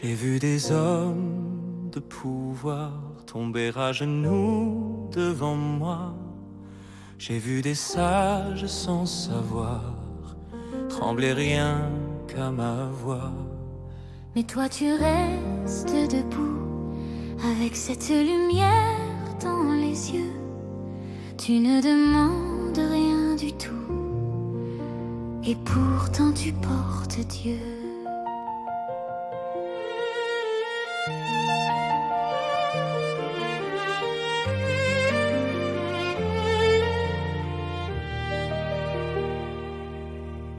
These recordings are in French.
J'ai vu des hommes de pouvoir tomber à genoux devant moi. J'ai vu des sages sans savoir trembler rien qu'à ma voix. Mais toi tu restes debout avec cette lumière dans les yeux. Tu ne demandes rien du tout et pourtant tu portes Dieu.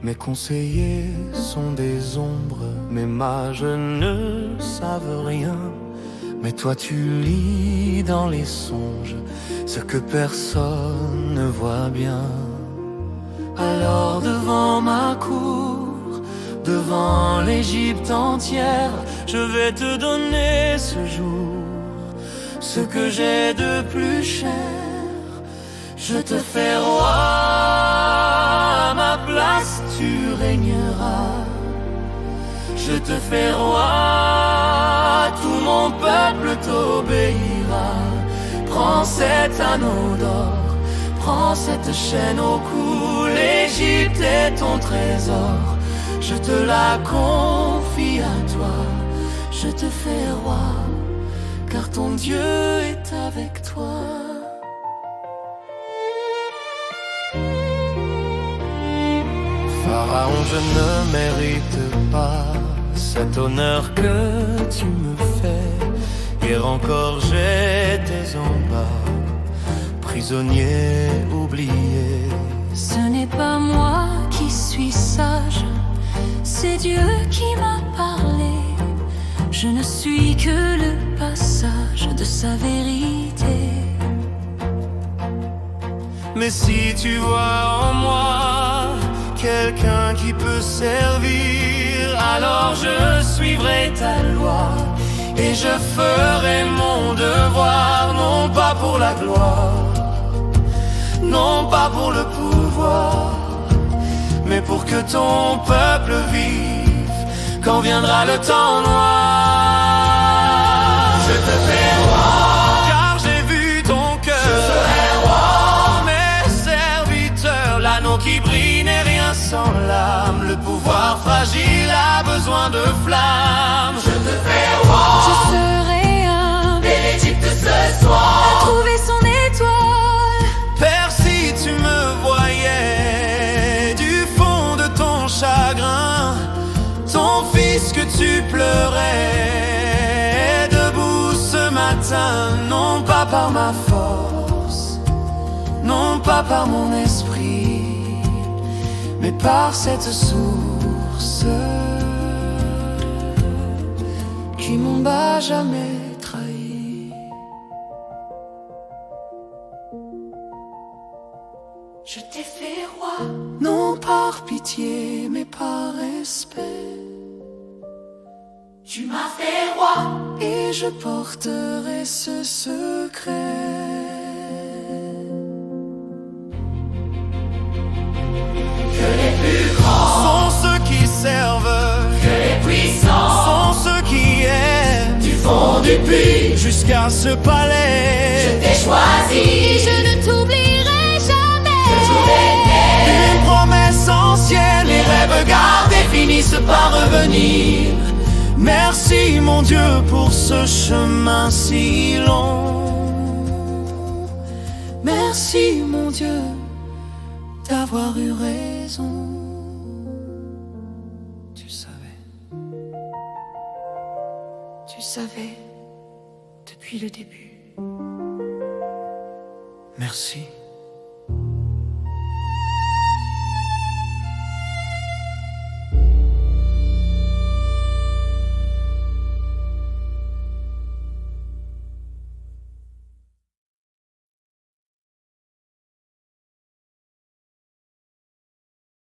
Mes conseillers sont des ombres, mes mages ne savent rien. Mais toi tu lis dans les songes ce que personne ne voit bien. Alors devant ma cour, devant l'Égypte entière, je vais te donner ce jour ce que j'ai de plus cher. Je te fais roi, à ma place tu régneras. Je te fais roi, tout mon peuple t'obéira. Prends cet anneau d'or, prends cette chaîne au cou. L'Égypte est ton trésor, je te la confie à toi. Je te fais roi, car ton Dieu est avec toi. Pharaon, je ne mérite pas cet honneur que tu me fais. Hier encore j'étais en bas, prisonnier oublié. Ce n'est pas moi qui suis sage, c'est Dieu qui m'a parlé. Je ne suis que le passage de sa vérité. Mais si tu vois en moi quelqu'un qui peut servir, alors je suivrai ta loi et je ferai mon devoir, non pas pour la gloire, non pas pour le pouvoir, mais pour que ton peuple vive quand viendra le temps noir. Je te fais roi, car j'ai vu ton cœur. Je serai roi, mes serviteurs, l'anneau qui brille n'est rien sans l'âme. Le pouvoir fragile a besoin de flammes. Je te fais roi, Je serai un de l'Égypte ce soir. à trouver son étoile. Père, si tu me voyais du fond de ton chagrin, ton fils que tu pleurais debout ce matin, non pas par ma force, non pas par mon esprit, mais par cette source qui m'en bat jamais trahi. Je t'ai fait roi, Non par pitié, mais par respect. tu m'as fait roi. Et je porterai ce secret. Que les plus grands, Sont ceux qui servent, que les puissants, sont ceux qui aiment, du fond du puits, jusqu'à ce je palais. t'ai choisi. Et je ne t'oublierai jamais. Une promesse ancienne, les rêves gardés finissent par revenir. Merci mon Dieu pour ce chemin si long. Merci mon Dieu d'avoir eu raison. Tu savais depuis le début. Merci.